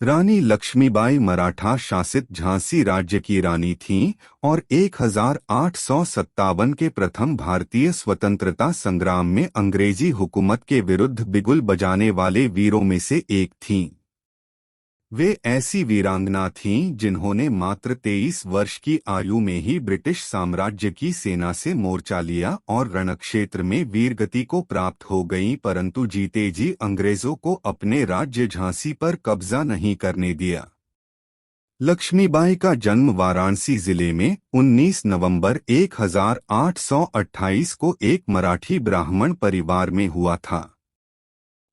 रानी लक्ष्मीबाई मराठा शासित झांसी राज्य की रानी थीं और 1857 के प्रथम भारतीय स्वतंत्रता संग्राम में अंग्रेजी हुकूमत के विरुद्ध बिगुल बजाने वाले वीरों में से एक थीं। वे ऐसी वीरांगना थीं जिन्होंने मात्र 23 वर्ष की आयु में ही ब्रिटिश साम्राज्य की सेना से मोर्चा लिया और रणक्षेत्र में वीरगति को प्राप्त हो गईं, परंतु जीते जी अंग्रेजों को अपने राज्य झांसी पर कब्जा नहीं करने दिया। लक्ष्मीबाई का जन्म वाराणसी जिले में 19 नवंबर 1828 को एक मराठी ब्राह्मण परिवार में हुआ था।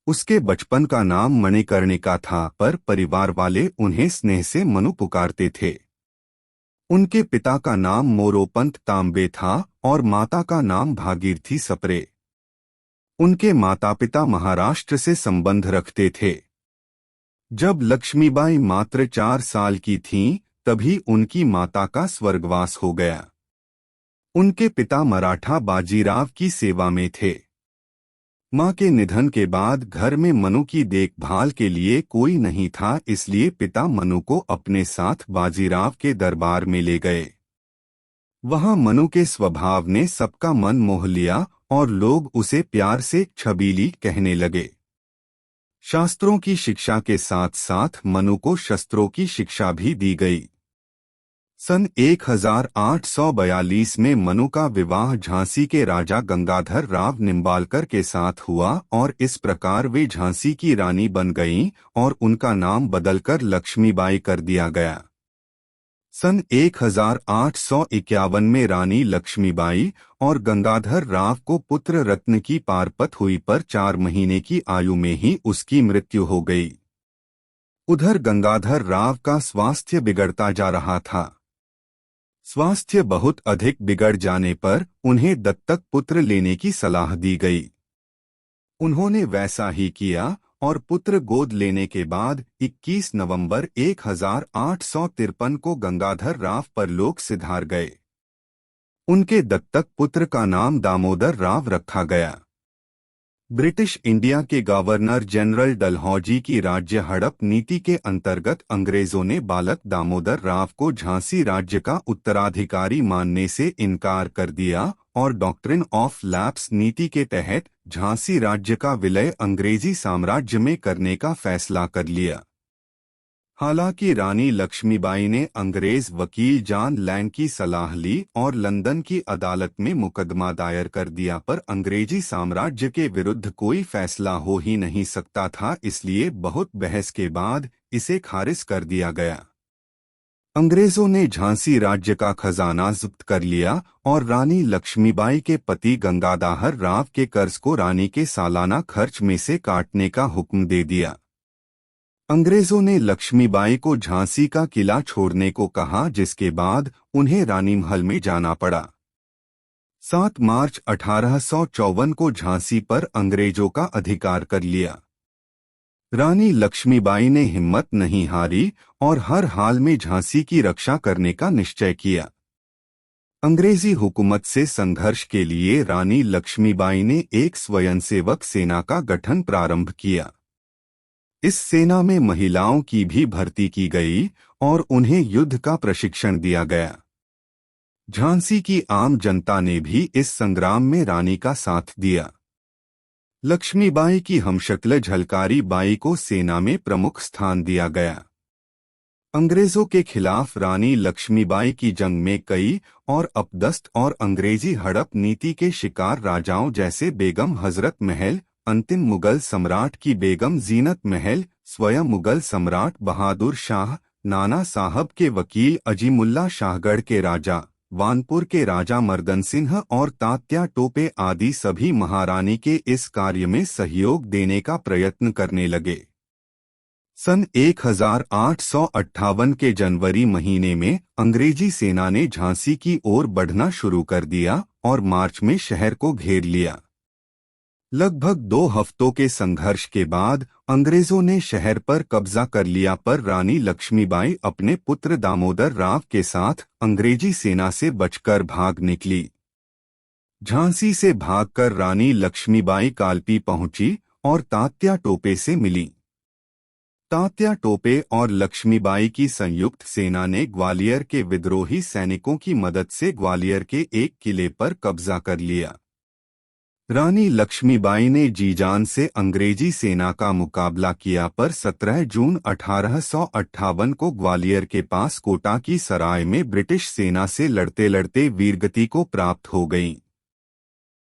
उसके बचपन का नाम मणिकर्णिका था, पर परिवार वाले उन्हें स्नेह से मनु पुकारते थे। उनके पिता का नाम मोरोपंत तांबे था और माता का नाम भागीरथी सप्रे। उनके माता पिता महाराष्ट्र से संबंध रखते थे। जब लक्ष्मीबाई मात्र 4 साल की थीं, तभी उनकी माता का स्वर्गवास हो गया। उनके पिता मराठा बाजीराव की सेवा में थे। मां के निधन के बाद घर में मनु की देखभाल के लिए कोई नहीं था, इसलिए पिता मनु को अपने साथ बाजीराव के दरबार में ले गए। वहां मनु के स्वभाव ने सबका मन मोह लिया और लोग उसे प्यार से छबीली कहने लगे। शास्त्रों की शिक्षा के साथ साथ मनु को शस्त्रों की शिक्षा भी दी गई। सन 1842 में मनु का विवाह झांसी के राजा गंगाधर राव निम्बालकर के साथ हुआ और इस प्रकार वे झांसी की रानी बन गईं और उनका नाम बदलकर लक्ष्मीबाई कर दिया गया। सन 1851 में रानी लक्ष्मीबाई और गंगाधर राव को पुत्र रत्न की पारपत हुई, पर 4 महीने की आयु में ही उसकी मृत्यु हो गई। उधर गंगाधर राव का स्वास्थ्य बिगड़ता जा रहा था। स्वास्थ्य बहुत अधिक बिगड़ जाने पर उन्हें दत्तक पुत्र लेने की सलाह दी गई। उन्होंने वैसा ही किया और पुत्र गोद लेने के बाद 21 नवंबर 1853 को गंगाधर राव परलोक सिधार गए। उनके दत्तक पुत्र का नाम दामोदर राव रखा गया। ब्रिटिश इंडिया के गवर्नर जनरल डलहौजी की राज्य हड़प नीति के अंतर्गत अंग्रेजों ने बालक दामोदर राव को झांसी राज्य का उत्तराधिकारी मानने से इनकार कर दिया और डॉक्ट्रिन ऑफ लैप्स नीति के तहत झांसी राज्य का विलय अंग्रेजी साम्राज्य में करने का फैसला कर लिया। हालांकि रानी लक्ष्मीबाई ने अंग्रेज वकील जॉन लैंग की सलाह ली और लंदन की अदालत में मुकदमा दायर कर दिया, पर अंग्रेजी साम्राज्य के विरुद्ध कोई फैसला हो ही नहीं सकता था, इसलिए बहुत बहस के बाद इसे खारिज कर दिया गया। अंग्रेजों ने झांसी राज्य का खजाना जब्त कर लिया और रानी लक्ष्मीबाई के पति गंगाधर राव के कर्ज को रानी के सालाना खर्च में से काटने का हुक्म दे दिया। अंग्रेजों ने लक्ष्मीबाई को झांसी का किला छोड़ने को कहा, जिसके बाद उन्हें रानीमहल में जाना पड़ा। 7 मार्च 1854 को झांसी पर अंग्रेजों का अधिकार कर लिया। रानी लक्ष्मीबाई ने हिम्मत नहीं हारी और हर हाल में झांसी की रक्षा करने का निश्चय किया। अंग्रेजी हुकूमत से संघर्ष के लिए रानी लक्ष्मीबाई ने एक स्वयंसेवक सेना का गठन प्रारंभ किया। इस सेना में महिलाओं की भी भर्ती की गई और उन्हें युद्ध का प्रशिक्षण दिया गया। झांसी की आम जनता ने भी इस संग्राम में रानी का साथ दिया। लक्ष्मीबाई की हमशक्ल झलकारी बाई को सेना में प्रमुख स्थान दिया गया। अंग्रेजों के खिलाफ रानी लक्ष्मीबाई की जंग में कई और अपदस्थ और अंग्रेजी हड़प नीति के शिकार राजाओं जैसे बेगम हजरत महल, अंतिम मुगल सम्राट की बेगम जीनत महल, स्वयं मुगल सम्राट बहादुर शाह, नाना साहब के वकील अजीमुल्ला शाहगढ़ के राजा, वानपुर के राजा मर्दन सिंह और तात्या टोपे आदि सभी महारानी के इस कार्य में सहयोग देने का प्रयत्न करने लगे। सन 1858 के जनवरी महीने में अंग्रेजी सेना ने झांसी की ओर बढ़ना शुरू कर दिया और मार्च में शहर को घेर लिया। लगभग 2 हफ्तों के संघर्ष के बाद अंग्रेजों ने शहर पर कब्जा कर लिया, पर रानी लक्ष्मीबाई अपने पुत्र दामोदर राव के साथ अंग्रेजी सेना से बचकर भाग निकली। झांसी से भागकर रानी लक्ष्मीबाई कालपी पहुंची और तात्या टोपे से मिली। तात्या टोपे और लक्ष्मीबाई की संयुक्त सेना ने ग्वालियर के विद्रोही सैनिकों की मदद से ग्वालियर के एक किले पर कब्जा कर लिया। रानी लक्ष्मीबाई ने जीजान से अंग्रेजी सेना का मुकाबला किया, पर 17 जून 1858 को ग्वालियर के पास कोटा की सराय में ब्रिटिश सेना से लड़ते लड़ते वीरगति को प्राप्त हो गईं।